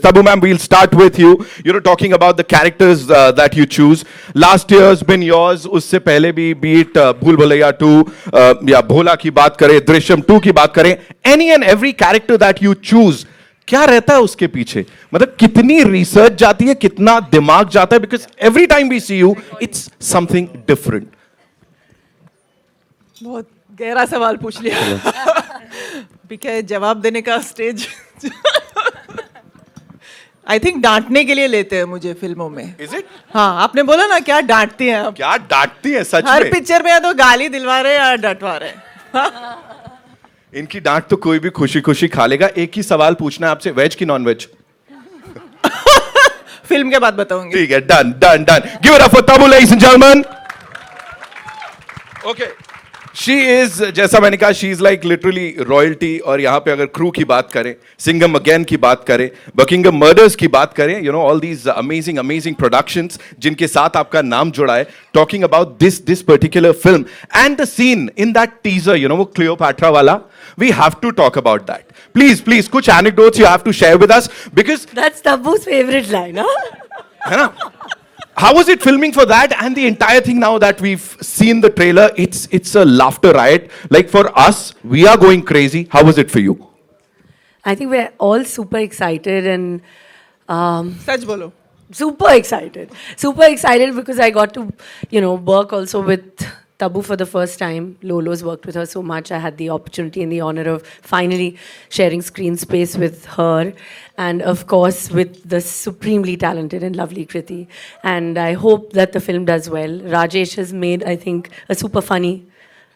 Tabu ma'am, we'll start with you. You know, talking about the characters that you choose. Last year's been yours. उससे पहले भी beat भूल भुलैया 2 या भोला की बात करें, दृश्यम 2 की बात करें. Any and every character that you choose, क्या रहता है उसके पीछे? मतलब कितनी रिसर्च जाती है, कितना दिमाग जाता है? Because every time we see you, it's something different. बहुत गहरा सवाल पूछ लिया. बिकॉज जवाब देने का स्टेज आई थिंक डांटने के लिए लेते हैं मुझे फिल्मों में. Is it? हाँ, आपने बोला ना क्या डांटती हैं आप. क्या डांटती है सच हर में? पिक्चर में या तो गाली दिलवा रहे हैं या डटवा रहे हैं. इनकी डांट तो कोई भी खुशी खुशी खा लेगा. एक ही सवाल पूछना है आपसे, वेज की नॉन वेज? फिल्म के बाद बताऊंगी. ठीक है, done done done. Give it up for Tabu, ladies and gentlemen. Okay. She is, जैसा मैंने कहा, she is like literally royalty. और यहाँ पे अगर क्रू की बात करें, सिंघम अगेन की बात करें, बकिंगम मर्डर्स की बात करें, you know all these amazing productions जिनके साथ आपका नाम जुड़ा है. Talking about this particular film and the scene in that teaser, you know वो क्लियोपैट्रा वाला, we have to talk about that. Please कुछ anecdotes you have to share with us because that's Tabu's favorite line, huh? है ना? How was it filming for that and the entire thing? Now that we've seen the trailer, it's a laughter riot. Like for us, we are going crazy. How was it for you? I think we're all super excited and सच बोलो. super excited because I got to, work also with Tabu for the first time. Lolo's worked with her so much. I had the opportunity and the honor of finally sharing screen space with her. And of course, with the supremely talented and lovely Kriti. And I hope that the film does well. Rajesh has made, I think, a super funny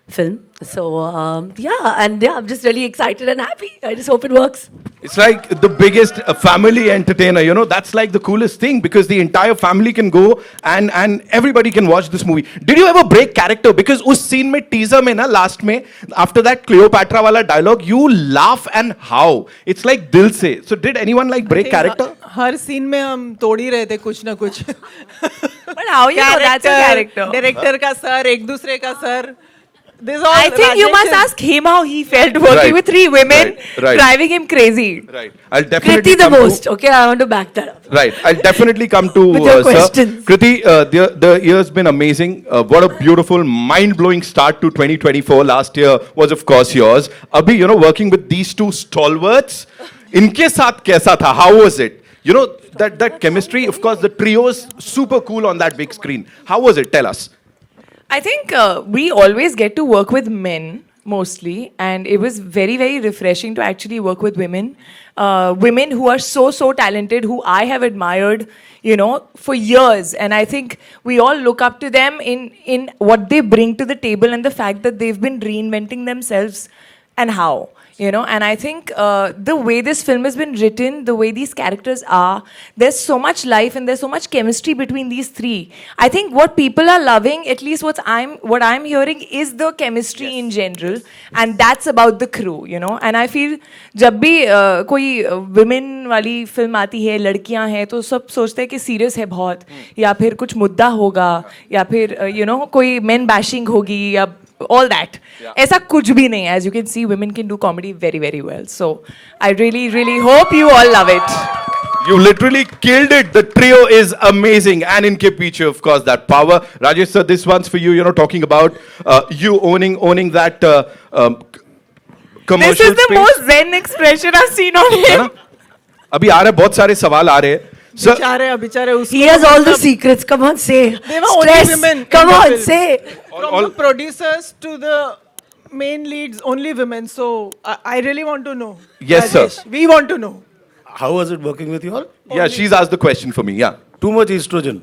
film. So, I'm just really excited and happy. I just hope it works. It's like the biggest family entertainer, you know, that's like the coolest thing because the entire family can go and everybody can watch this movie. Did you ever break character? Because उस scene में teaser में ना last में after that Cleopatra वाला dialogue, you laugh and how. It's like दिल से. So did anyone like break character? Her scene में हम तोड़ ही रहे थे कुछ ना कुछ. But how you know that's a character? Director का सर, एक दूसरे का sir. I think you must ask him how he felt working with three women driving him crazy. Right. I'll definitely Kriti the most. Okay, I want to back that up. Right. I'll definitely come to with your sir. questions. Kriti, the year's been amazing. What a beautiful, mind-blowing start to 2024. Last year was, of course, yours. Abhi, you know, working with these two stalwarts, इनके साथ कैसा था? How was it? You know, that chemistry, of course, the trio's super cool on that big screen. How was it? Tell us. I think we always get to work with men mostly, and it was very, very refreshing to actually work with women. Women who are so talented, who I have admired, for years. And I think we all look up to them in what they bring to the table and the fact that they've been reinventing themselves and how. And I think the way this film has been written, the way these characters are, there's so much life and there's so much chemistry between these three. I think what people are loving, at least what I'm hearing, is the chemistry in general, and that's about the crew, And I feel जब भी कोई women वाली film आती है, लड़कियां हैं, तो सब सोचते हैं कि serious है बहुत, या फिर कुछ मुद्दा होगा, या फिर कोई men bashing होगी, या all that. ऐसा कुछ भी नहीं. As you can see, women can do comedy very, very well. So I really, really hope you all love it. You literally killed it. The trio is amazing. And in Kepiche, of course, that power. Rajesh sir, this one's for you, talking about you owning that commercial This is the space. most zen expression I've seen on him. अभी आ रहे बहुत सारे सवाल आ रहे हैं. Sir, बेचारे उसको. He has all the secrets. Come on, say. They were only women. Come on, say. From the producers to the main leads, only women. So I really want to know. Yes, Rajesh, sir. We want to know. How was it working with you all? Yeah, she's asked the question for me. Yeah. Too much estrogen.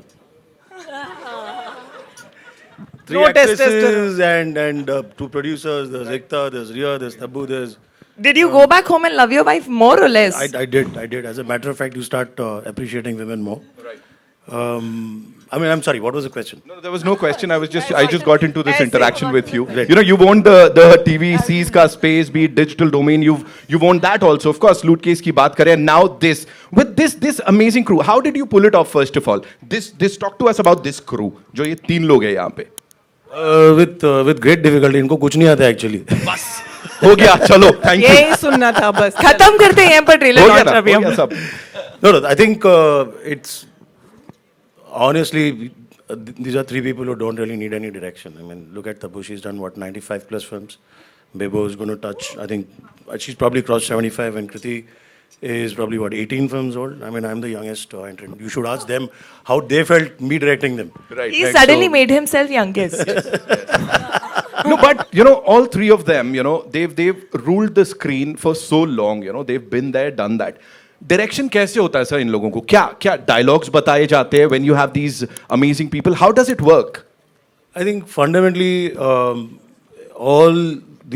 Three No actresses and two producers. There's Ekta, there's Riya, there's Tabu, there's... Did you go back home and love your wife more or less? I did. As a matter of fact, you start appreciating women more. Right. I'm sorry, what was the question? No, there was no question. I just got into this interaction with you. Right. You owned the TVC's ka space, be it digital domain. You've owned that also. Of course, loot case ki baat kare. And now this with this amazing crew. How did you pull it off? First of all, this talk to us about this crew. जो ये तीन लोग हैं यहाँ पे. With great difficulty. इनको कुछ नहीं आता actually. बस हो गया. चलो, thank you. यही सुनना था बस. खत्म करते हैं यहाँ पर ट्रेलर हो लॉन्च गया अभी हम. सब. No, I think it's honestly, these are three people who don't really need any direction. I mean, look at Tabu. She's done what, 95 plus films. Bebo is going to touch, I think, she's probably crossed 75, and Kriti is probably what, 18 films old. I mean, I'm the youngest entrant. You should ask them how they felt me directing them. Right. He right. suddenly So- made himself youngest. No, but you know, all three of them, you know, they've ruled the screen for so long. You know, they've been there, done that. Direction कैसे होता है sir इन लोगों को? क्या dialogues बताए जाते हैं when you have these amazing people? How does it work? I think fundamentally, all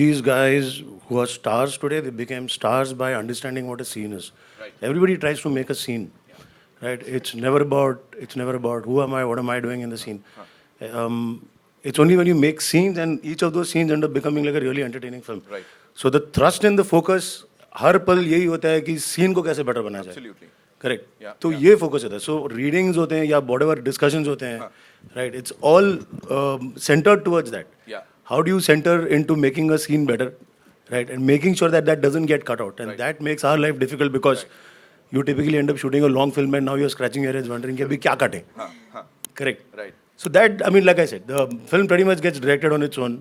these guys who are stars today, they became stars by understanding what a scene is. Right. Everybody tries to make a scene, right? It's never about who am I, what am I doing in the scene. It's only when you make scenes, and each of those scenes end up becoming like a really entertaining film. Right. So the thrust and the focus, हर पल यही होता है कि scene को कैसे better बनाया जाए. Absolutely. Correct. Yeah, तो yeah. ये focus होता है. So readings होते हैं या whatever discussions होते हैं, right? It's all centered towards that. Yeah. How do you center into making a scene better, right? And making sure that that doesn't get cut out. And Right. that makes our life difficult because you typically end up shooting a long film and now you're scratching your heads wondering कि अभी क्या काटें. Correct. Right. So that, I mean, like I said, the film pretty much gets directed on its own.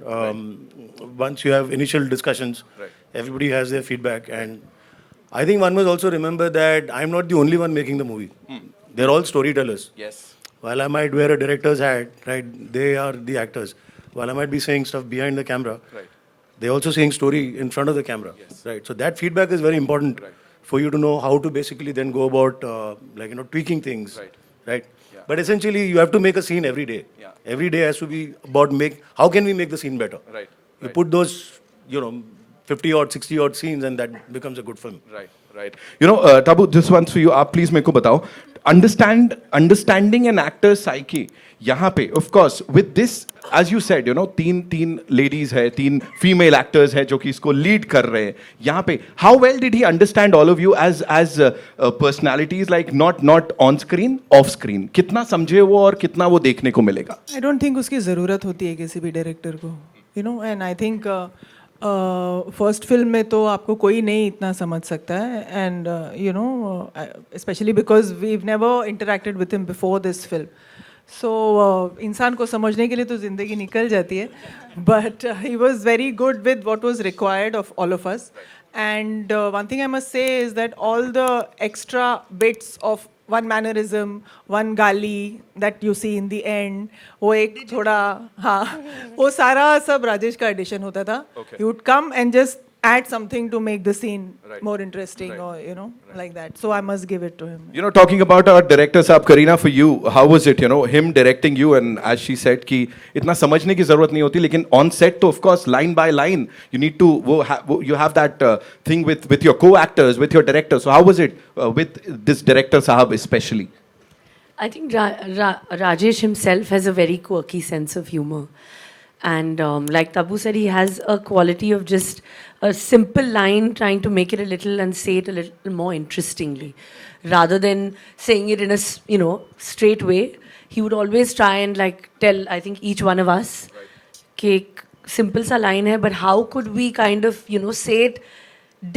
Once you have initial discussions, Right. everybody has their feedback. And I think one must also remember that I'm not the only one making the movie. They're all storytellers. Yes. While I might wear a director's hat, right, they are the actors. While I might be saying stuff behind the camera, Right. they're also saying story in front of the camera. Yes. Right. So that feedback is very important Right. for you to know how to basically then go about, tweaking things. Right. Right. Yeah. But essentially, you have to make a scene every day. Yeah. Every day has to be about how can we make the scene better? Right. You Right. put those, 50 odd, 60 odd scenes, and that becomes a good film. Right, right. You know, Tabu, this one's for you. आप please मेरे को बताओ. Understanding an actor's psyche. यहाँ पे, of course, with this, as you said, तीन ladies है, तीन female actors है जो कि इसको lead कर रहे हैं. यहाँ पे, how well did he understand all of you as personalities, like not on screen, off screen? कितना समझे वो और कितना वो देखने को मिलेगा? I don't think उसकी ज़रूरत होती है किसी भी डायरेक्टर को, and I think first film में तो आपको कोई नहीं इतना समझ सकता है, and specially because we never interacted with him before this film. So इंसान को समझने के लिए तो ज़िंदगी निकल जाती है, but he was very good with what was required of all of us. And one thing I must say is that all the extra bits of one mannerism, one gali that you see in the end, वो एक थोड़ा वो सारा सब राजेश का addition होता था. Okay. He would come and just add something to make the scene Right. more interesting, Right. or like that. So I must give it to him. Talking about our director साहब, Kareena, for you, how was it, him directing you, and as she said कि इतना समझने की ज़रूरत नहीं होती, लेकिन on set तो of course line by line you need to you have that thing with your co-actors, with your director. So how was it with this director साहब especially? I think Rajesh himself has a very quirky sense of humor. And like Tabu said, he has a quality of just a simple line, trying to make it a little and say it a little more interestingly. Rather than saying it in a, straight way, he would always try and tell, I think, each one of us, कि simple sa line hai, but how could we kind of, say it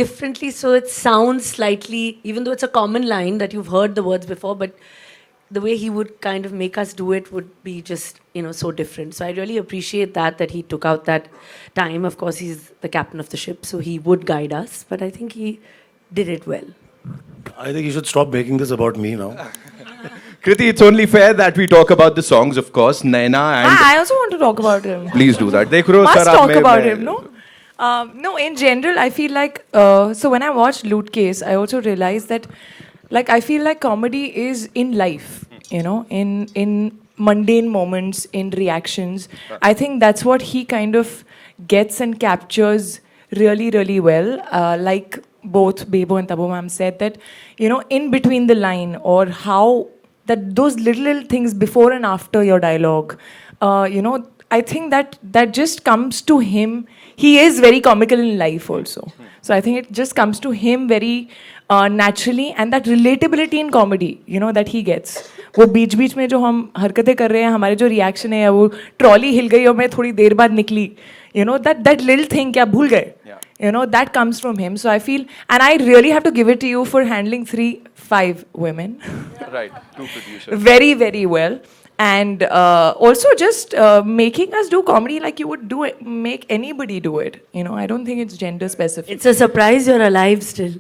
differently so it sounds slightly, even though it's a common line that you've heard the words before, but the way he would kind of make us do it would be just, so different. So I really appreciate that he took out that time. Of course, he's the captain of the ship, so he would guide us, but I think he did it well. I think you should stop making this about me now. Kriti, it's only fair that we talk about the songs, of course. Naina and... I also want to talk about him. Please do that. देख रहे हो Must sir, आप talk में- about मैं- him, no? No, in general, I feel like, so when I watched Loot Case, I also realized that, I feel like comedy is in life, in mundane moments, in reactions. I think that's what he kind of gets and captures really, really well. Like both Bebo and Tabu ma'am said that, in between the line, or how that those little things before and after your dialogue, I think that just comes to him. He is very comical in life also. So I think it just comes to him very naturally, and that relatability in comedy, that he gets. वो बीच बीच में जो हम हरकतें कर रहे हैं, हमारे जो रिएक्शन है, या वो ट्रॉली हिल गई और मैं थोड़ी देर बाद निकली, that little thing क्या भूल गए, that comes from him. So I feel, and I really have to give it to you for handling 3 5 women. Right, 2 producers. Very, very well. And also just making us do comedy like you would do it, make anybody do it. You know, I don't think it's gender specific. It's a surprise you're alive still.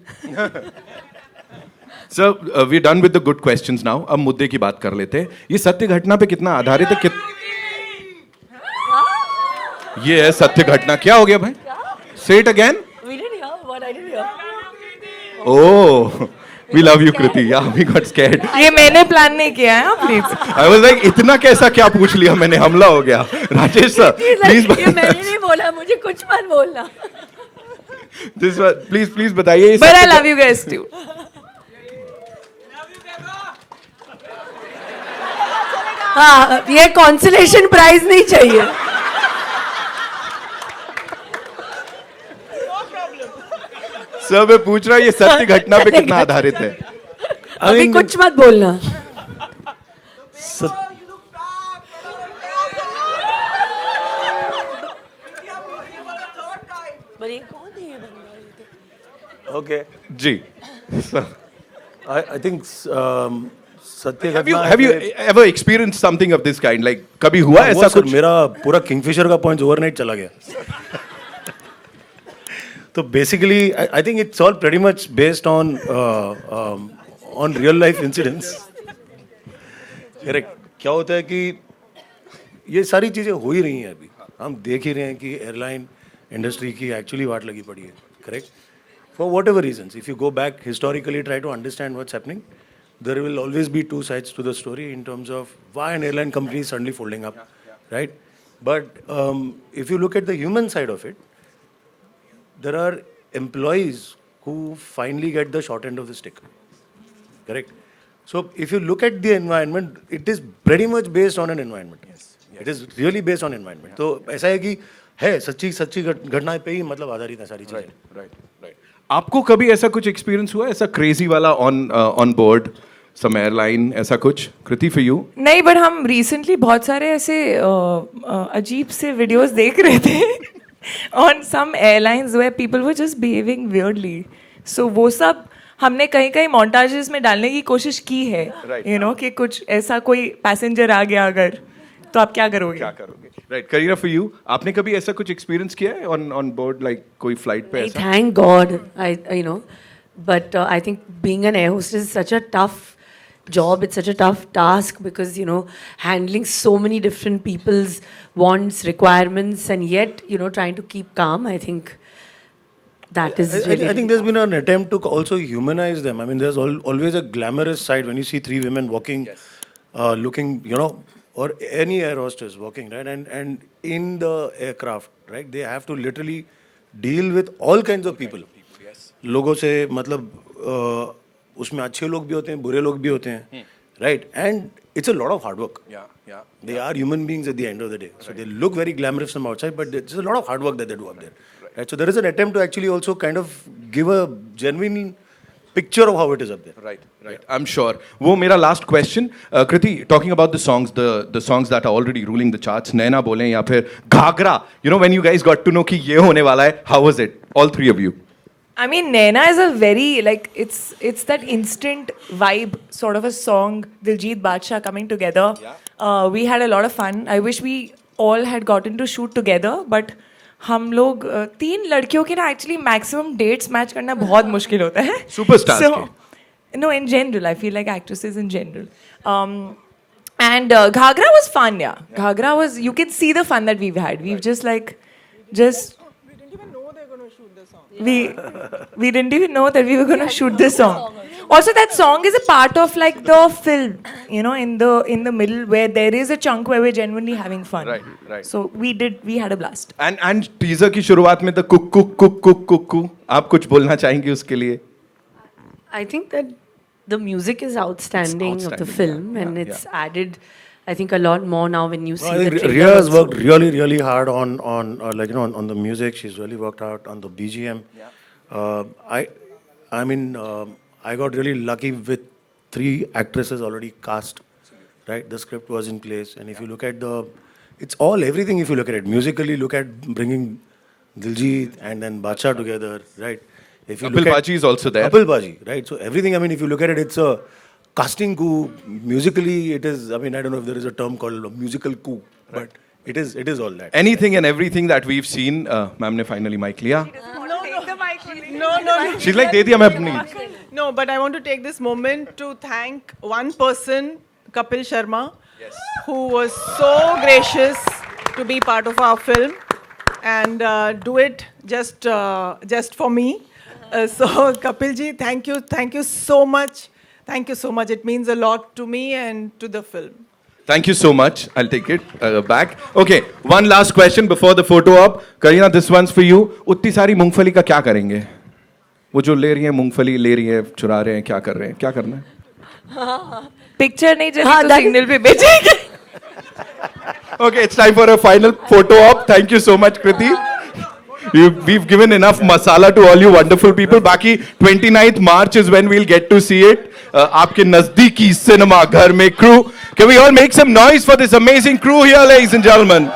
So we're done with the good questions now. अब मुद्दे की बात कर लेते हैं. ये सत्य घटना पे कितना आधारित है? ये है सत्य घटना. क्या हो गया भाई? Say it again. We didn't hear what I didn't hear. Oh, we love you, Kriti. Yeah, we got scared. ये मैंने प्लान नहीं किया है, प्लीज. I was like, इतना कैसा क्या पूछ लिया मैंने, हमला हो गया. Rajesh sir, He's like, please. ये मैंने नहीं बोला, मुझे कुछ मत बोलना. This one, please बताइए. But I love you guys too. हाँ, ये consolation prize नहीं चाहिए. सर मैं पूछ रहा हूँ ये सत्य घटना पे कितना आधारित है? अभी कुछ मत बोलना. Okay. जी. I think सत्य Have you घटना ever experienced something of this kind? Like कभी हुआ ऐसा हुआ सर, कुछ? मेरा पूरा किंगफिशर का पॉइंट ओवरनाइट चला गया. तो basically I think it's all pretty much based on real life incidents. Correct. क्या होता है कि ये सारी चीज़ें हो ही रही हैं अभी. हम देख ही रहे हैं कि एयरलाइन इंडस्ट्री की एक्चुअली वाट लगी पड़ी है. Correct. For whatever reasons, if you go back historically try to understand what's happening, there will always be 2 sides to the story in terms of why an airline company is suddenly folding up, right? But if you look at the human side of it, there are employees who finally get the short end of the stick, correct? So if you look at the environment, it is pretty much based on an environment. Yes. It is really based on environment. तो ऐसा है कि है सच्ची घटनाएं पे ही मतलब आधारित है सारी चीजें. Right. आपको कभी ऐसा कुछ एक्सपीरियंस हुआ ऐसा क्रेजी वाला ऑन बोर्ड सम एयरलाइन ऐसा कुछ? Kriti for you? नहीं, बट हम रिसेंटली बहुत सारे ऐसे अजीब से वीडियोस देख रहे थे on some airlines where people were just behaving weirdly. So वो सब हमने कहीं कहीं मोन्टाजेस में डालने की कोशिश की है. यू नो कि कुछ ऐसा कोई पैसेंजर आ गया अगर, तो आप क्या करोगे? राइट. करीना फॉर यू, आपने कभी ऐसा कुछ एक्सपीरियंस किया है ऑन बोर्ड, लाइक कोई फ्लाइट पे ऐसा? Thank God, you know, but I think being an air hostess is such a tough job. It's such a tough task because you know handling so many different people's wants, requirements, and yet you know trying to keep calm. I think that is. I think there's been an attempt to also humanize them. I mean, there's always a glamorous side when you see 3 women walking, looking, you know, or any air hostess walking, right? And in the aircraft, right? They have to literally deal with all kinds of people. लोगों से मतलब उसमें अच्छे लोग भी होते हैं, बुरे लोग भी होते हैं, right? And it's a lot of hard work. Yeah. They are human beings at the end of the day. So they look very glamorous from outside, but it's a lot of hard work that they do up there. Right? So there is an attempt to actually also kind of give a genuine picture of how it is up there. Right. I'm sure. वो मेरा last question. Kriti, talking about the songs, the songs that are already ruling the charts, नैना बोलें या फिर Ghaghara. You know, when you guys got to know कि ये होने वाला है, how was it? All 3 of you. I mean, Naina is a very, like, it's that instant vibe sort of a song, Diljit Badshah coming together. We had a lot of fun. I wish we all had gotten to shoot together, but हम लोग 3 लड़कियों के ना actually maximum dates match करना बहुत मुश्किल होता है. Superstars So, के. no, in general, I feel like actresses in general. And Ghagra was fun, yeah. Ghagra was, you can see the fun that we've had. We've just we didn't even know that we were going to shoot this song. Also, that song is a part of like the film, you know, in the middle where there is a chunk where we're genuinely having fun. Right. So we had a blast. And teaser की शुरुआत में तो cook आप कुछ बोलना चाहेंगे उसके लिए? I think that the music is outstanding of the film, and it's added, I think, a lot more now when you see I the think trailer Rhea has also. worked really hard on like, you know, on the music. She's really worked out on the BGM. I mean, I got really lucky with 3 actresses already cast, right? The script was in place, and if you look at it's all everything. If you look at it musically, look at bringing Diljit and then Badshah together, right? If you Kapil look at Baji is also there. Kapil Baji, right? So everything. I mean, if you look at it, it's a casting coup. Musically, it is. I mean, I don't know if there is a term called a musical coup, but it is all that. Anything and everything that we've seen. Ma'am ने finally mic लिया. No. She's like दे दिया मैं अपनी. No, but I want to take this moment to thank one person, Kapil Sharma, who was so gracious to be part of our film and do it just for me. So Kapil ji, thank you so much. Thank you so much. It means a lot to me and to the film. Thank you so much. I'll take it back. Okay, one last question before the photo op. Kareena, this one's for you. उतनी सारी मूंगफली का क्या करेंगे? वो जो ले रही है मूंगफली ले रही है चुरा रहे हैं क्या कर रहे हैं क्या करना है? पिक्चर नहीं चली हाँ, तो that- सिग्नल पे भेजेंगे. Okay, it's time for a final photo op. Thank you so much, Kriti. We've given enough masala to all you wonderful people. बाकी 29th March is when we'll get to see it. आपके नजदीकी cinema घर में crew. Can we all make some noise for this amazing crew here, ladies and gentlemen?